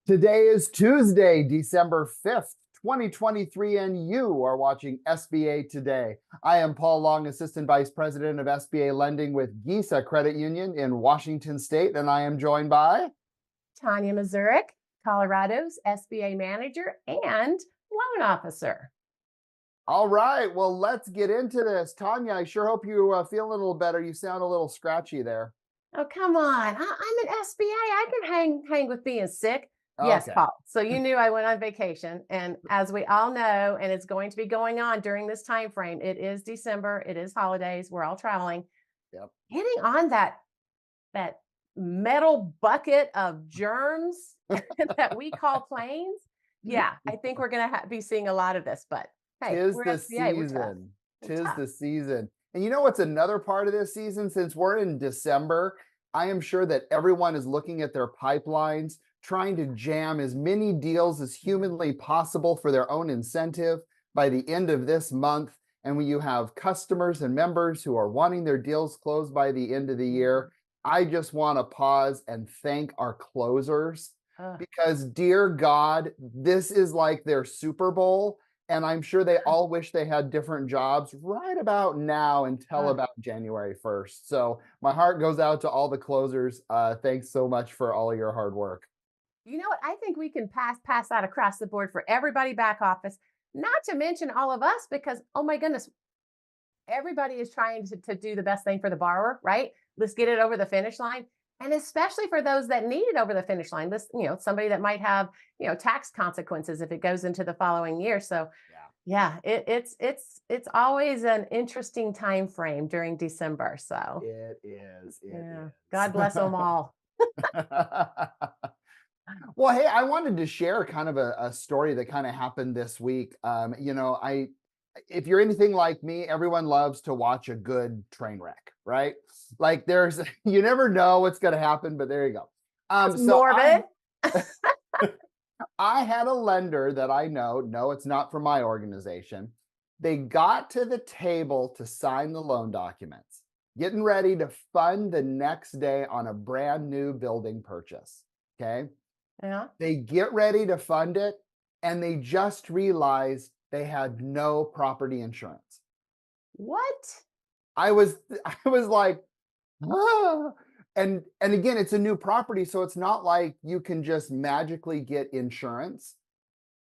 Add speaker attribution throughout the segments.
Speaker 1: Today is Tuesday, December 5th, 2023, and you are watching SBA Today. I am Paul Long, Assistant Vice President of SBA Lending with Giza Credit Union in Washington State, and I am joined by
Speaker 2: Tonya Mazurek, Colorado's SBA Manager and Loan Officer.
Speaker 1: All right, well, let's get into this. Tonya, I sure hope you feel a little better. You sound a little scratchy there.
Speaker 2: Oh, come on. I'm an SBA. I can hang with being sick. Yes,
Speaker 1: Okay.
Speaker 2: Paul. So you knew I went on vacation. And as we all know, and it's going to be going on during this time frame, it is December, it is holidays, we're all traveling.
Speaker 1: Yep.
Speaker 2: Getting on that metal bucket of germs that we call planes. Yeah, I think we're gonna be seeing a lot of this, but hey,
Speaker 1: Tis
Speaker 2: we're
Speaker 1: the
Speaker 2: SBA, we're tough.
Speaker 1: season.
Speaker 2: We're
Speaker 1: Tis
Speaker 2: tough.
Speaker 1: the season. And you know what's another part of this season? Since we're in December, I am sure that everyone is looking at their pipelines, trying to jam as many deals as humanly possible for their own incentive by the end of this month. And when you have customers and members who are wanting their deals closed by the end of the year, I just want to pause and thank our closers
Speaker 2: Ugh.
Speaker 1: because, dear God, this is like their Super Bowl. And I'm sure they all wish they had different jobs right about now until
Speaker 2: Ugh.
Speaker 1: about January 1st. So my heart goes out to all the closers. Thanks so much for all your hard work.
Speaker 2: You know what? I think we can pass that across the board for everybody back office, not to mention all of us, because oh my goodness, everybody is trying to do the best thing for the borrower, right? Let's get it over the finish line. And especially for those that need it over the finish line, this, somebody that might have, tax consequences if it goes into the following year. So
Speaker 1: Yeah.
Speaker 2: yeah, it's always an interesting time frame during December. So
Speaker 1: It is. It
Speaker 2: yeah,
Speaker 1: is.
Speaker 2: God bless them all.
Speaker 1: Well, hey, I wanted to share kind of a story that kind of happened this week. If you're anything like me, everyone loves to watch a good train wreck, right? Like there's, you never know what's going to happen, but there you go.
Speaker 2: That's
Speaker 1: So
Speaker 2: morbid.
Speaker 1: I had a lender that I know, no, it's not from my organization. They got to the table to sign the loan documents, getting ready to fund the next day on a brand new building purchase. Okay.
Speaker 2: Yeah.
Speaker 1: They get ready to fund it and they just realized they had no property insurance.
Speaker 2: What?
Speaker 1: I was I was like, "Ah." And again, it's a new property, so it's not like you can just magically get insurance,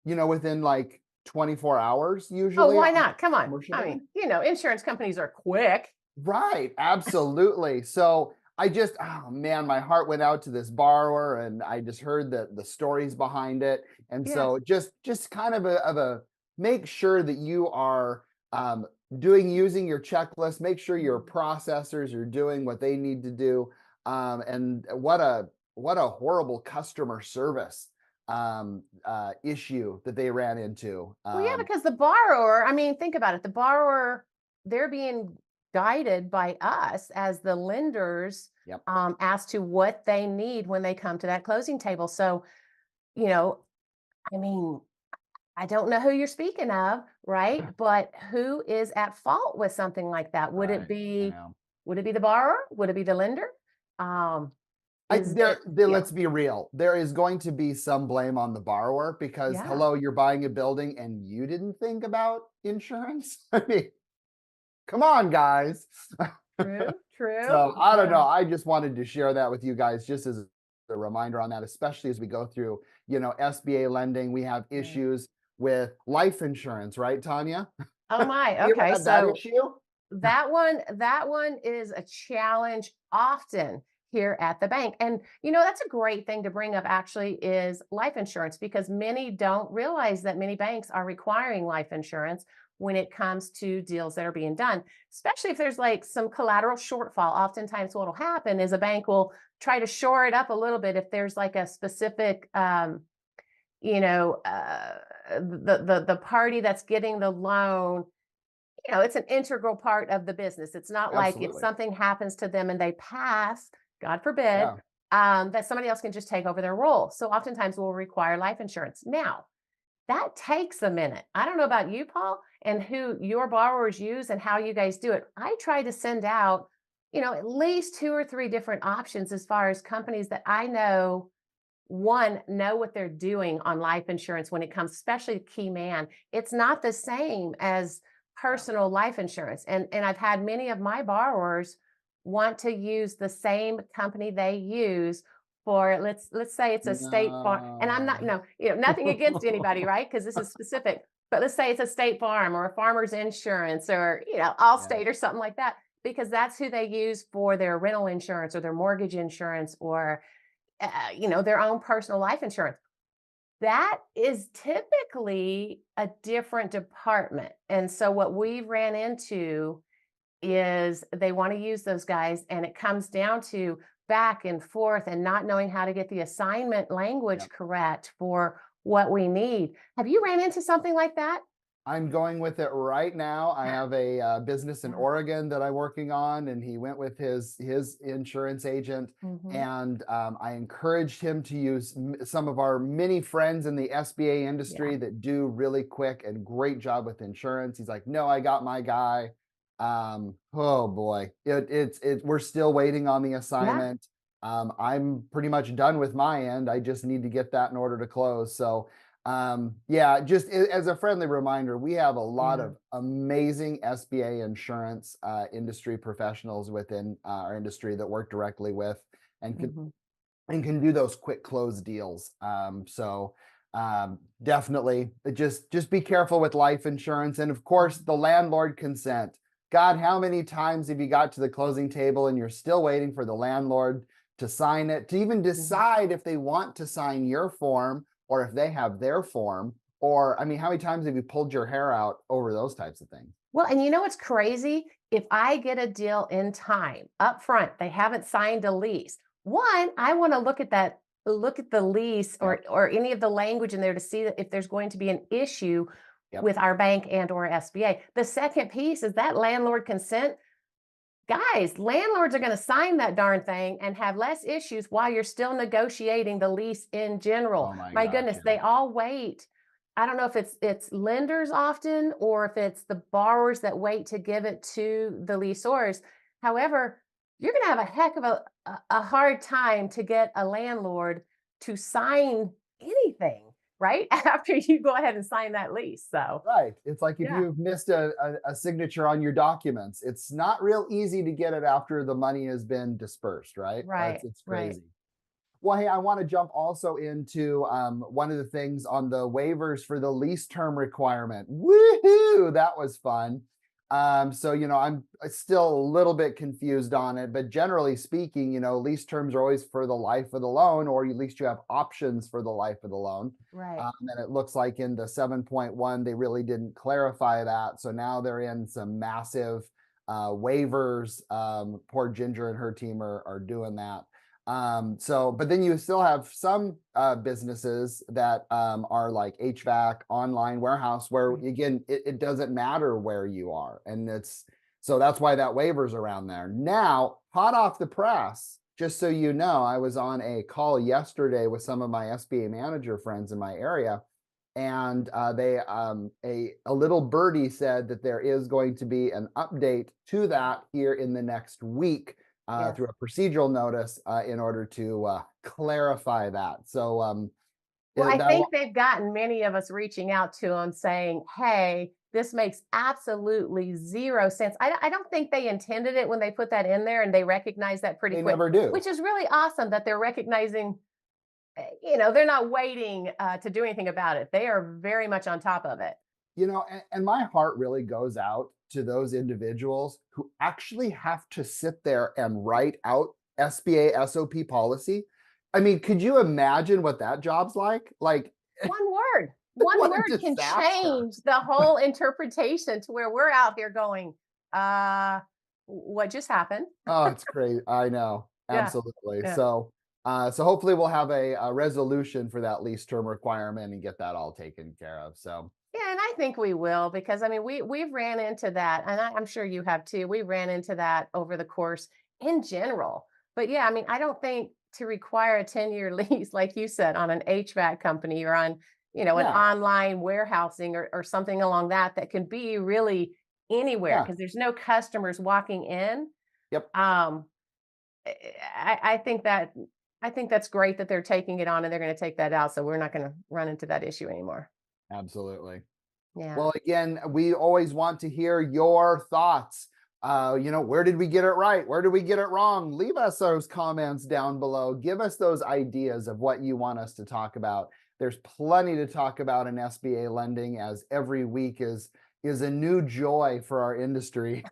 Speaker 1: within like 24 hours
Speaker 2: Oh,
Speaker 1: usually
Speaker 2: why
Speaker 1: on
Speaker 2: not? Come on.
Speaker 1: commercial
Speaker 2: I
Speaker 1: building.
Speaker 2: mean, insurance companies are quick.
Speaker 1: Right, absolutely. So I just, oh man, my heart went out to this borrower, and I just heard the stories behind it, and
Speaker 2: Yes.
Speaker 1: so just kind of a make sure that you are using your checklist. Make sure your processors are doing what they need to do. And what a horrible customer service issue that they ran into.
Speaker 2: Well, yeah, because the borrower, I mean, think about it. The borrower, they're being guided by us as the lenders
Speaker 1: Yep.
Speaker 2: as to what they need when they come to that closing table. So, you know, I mean, I don't know who you're speaking of, right? But who is at fault with something like that?
Speaker 1: Right. I know.
Speaker 2: Would it be the borrower? Would it be the lender? Um,
Speaker 1: I
Speaker 2: is it,
Speaker 1: there let's be real. There is going to be some blame on the borrower because
Speaker 2: yeah,
Speaker 1: hello, you're buying a building and you didn't think about insurance? I mean, come on, guys.
Speaker 2: true, true.
Speaker 1: So I don't know.
Speaker 2: Yeah.
Speaker 1: I just wanted to share that with you guys just as a reminder on that, especially as we go through, SBA lending. We have
Speaker 2: Yeah.
Speaker 1: issues with life insurance, right, Tanya?
Speaker 2: Oh my.
Speaker 1: You ever
Speaker 2: Okay.
Speaker 1: had that
Speaker 2: So
Speaker 1: issue?
Speaker 2: that one is a challenge often here at the bank. And that's a great thing to bring up actually is life insurance because many don't realize that many banks are requiring life insurance when it comes to deals that are being done, especially if there's like some collateral shortfall. Oftentimes what will happen is a bank will try to shore it up a little bit if there's like a specific you know uh the party that's getting the loan, it's an integral part of the business. It's not like if
Speaker 1: Absolutely.
Speaker 2: something happens to them and they pass, God forbid,
Speaker 1: Yeah.
Speaker 2: that somebody else can just take over their role. So oftentimes we'll require life insurance. Now, that takes a minute. I don't know about you, Paul, and who your borrowers use and how you guys do it. I try to send out, at least two or three different options as far as companies that I know one, know what they're doing on life insurance when it comes, especially to key man. It's not the same as
Speaker 1: Yeah.
Speaker 2: personal life insurance. And I've had many of my borrowers want to use the same company they use for, let's say it's a state farm. And I'm not,
Speaker 1: No.
Speaker 2: no, nothing against anybody, right? Because this is specific. But let's say it's a state farm or a farmer's insurance or,
Speaker 1: Yeah.
Speaker 2: Allstate or something like that, because that's who they use for their rental insurance or their mortgage insurance or their own personal life insurance. That is typically a different department. And so what we ran into is they want to use those guys, and it comes down to back and forth and not knowing how to get the assignment
Speaker 1: Yeah.
Speaker 2: language correct for what we need. Have you ran into something like that?
Speaker 1: I'm going with it right now. I have a business in
Speaker 2: Yeah.
Speaker 1: Oregon that I'm working on, and he went with his insurance agent.
Speaker 2: Mhm.
Speaker 1: And I encouraged him to use some of our many friends in the SBA
Speaker 2: Yeah.
Speaker 1: industry that do really quick and great job with insurance. He's like, "No, I got my guy." Oh boy, we're still waiting on the
Speaker 2: Yeah.
Speaker 1: assignment. I'm pretty much done with my end. I just need to get that in order to close. So yeah, just as a friendly reminder, we have a lot
Speaker 2: Yeah.
Speaker 1: of amazing SBA insurance industry professionals within our industry that work directly with and can
Speaker 2: Mhm.
Speaker 1: do those quick close deals. Definitely just be careful with life insurance, and of course
Speaker 2: Mhm.
Speaker 1: the landlord consent. God, how many times have you got to the closing table and you're still waiting for the landlord to sign it, to even
Speaker 2: Mhm.
Speaker 1: decide if they want to sign your form or if they have their form? Or, I mean, how many times have you pulled your hair out over those types of things?
Speaker 2: Well, and you know what's crazy? If I get a deal in time up front, they haven't signed a lease. One, I want to look at the lease
Speaker 1: Yep.
Speaker 2: or any of the language in there to see that if there's going to be an issue
Speaker 1: Yep.
Speaker 2: with our bank and or SBA. The second piece is that landlord consent. Guys, landlords are going to sign that darn thing and have less issues while you're still negotiating the lease in general.
Speaker 1: Oh my
Speaker 2: My
Speaker 1: gosh.
Speaker 2: goodness,
Speaker 1: Yeah.
Speaker 2: they all wait. I don't know if it's lenders often or if it's the borrowers that wait to give it to the leaseors. However, you're going to have a heck of a hard time to get a landlord to sign anything, right? After you go ahead and sign that lease. So,
Speaker 1: Right. It's like if
Speaker 2: yeah,
Speaker 1: you've missed a signature on your documents, it's not real easy to get it after the money has been dispersed, right?
Speaker 2: right,
Speaker 1: It's
Speaker 2: right.
Speaker 1: crazy. Well, hey, I want to jump also into one of the things on the waivers for the lease term requirement. Woohoo! That was fun. So, I'm still a little bit confused on it, but generally speaking, lease terms are always for the life of the loan, or at least you have options for the life of the loan.
Speaker 2: Right.
Speaker 1: And it looks like in the 7.1, they really didn't clarify that. So now they're in some massive waivers. Poor Ginger and her team are doing that. But then you still have some businesses that are like HVAC, online warehouse, where
Speaker 2: Right.
Speaker 1: again, it doesn't matter where you are. And so that's why that waiver's around there. Now, hot off the press, just so you know, I was on a call yesterday with some of my SBA manager friends in my area. And a little birdie said that there is going to be an update to that here in the next week
Speaker 2: Yes.
Speaker 1: through a procedural notice in order to clarify that. So
Speaker 2: Well, I
Speaker 1: that'll
Speaker 2: think they've gotten many of us reaching out to them saying, "Hey, this makes absolutely 0 sense." I don't think they intended it when they put that in there, and they recognize that pretty
Speaker 1: they
Speaker 2: quick,
Speaker 1: never do.
Speaker 2: which is really awesome that they're recognizing, they're not waiting, to do anything about it. They are very much on top of it.
Speaker 1: And my heart really goes out to those individuals who actually have to sit there and write out SBA SOP policy. I mean, could you imagine what that job's like? Like,
Speaker 2: One word, one
Speaker 1: what a
Speaker 2: word can
Speaker 1: disaster.
Speaker 2: change the whole interpretation to where we're out here going, "Uh, what just happened?"
Speaker 1: Oh, it's crazy. I know.
Speaker 2: Yeah,
Speaker 1: Absolutely.
Speaker 2: yeah.
Speaker 1: So hopefully we'll have a resolution for that lease term requirement and get that all taken care of. So
Speaker 2: Yeah, and I think we will because I mean we've ran into that, and I'm sure you have too. We ran into that over the course in general. But yeah, I mean, I don't think to require a 10-year lease, like you said, on an HVAC company or on, an
Speaker 1: yeah,
Speaker 2: online warehousing or something along that can be really anywhere
Speaker 1: yeah,
Speaker 2: because there's no customers walking in.
Speaker 1: yep.
Speaker 2: Um, I think that. I think that's great that they're taking it on and they're going to take that out. So we're not going to run into that issue anymore.
Speaker 1: Absolutely.
Speaker 2: Yeah.
Speaker 1: Well, again, we always want to hear your thoughts. Where did we get it right? Where did we get it wrong? Leave us those comments down below. Give us those ideas of what you want us to talk about. There's plenty to talk about in SBA lending, as every week is a new joy for our industry.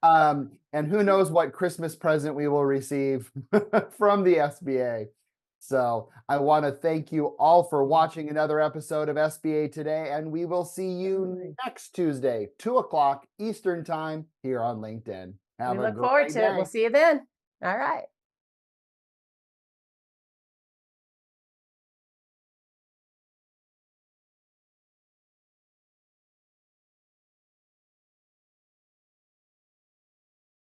Speaker 1: And who knows what Christmas present we will receive from the SBA. So I want to thank you all for watching another episode of SBA Today, and we will see you next Tuesday, 2 o'clock Eastern Time here on LinkedIn.
Speaker 2: We
Speaker 1: Have a
Speaker 2: look forward
Speaker 1: great
Speaker 2: to it. We'll
Speaker 1: day.
Speaker 2: see you then. All right.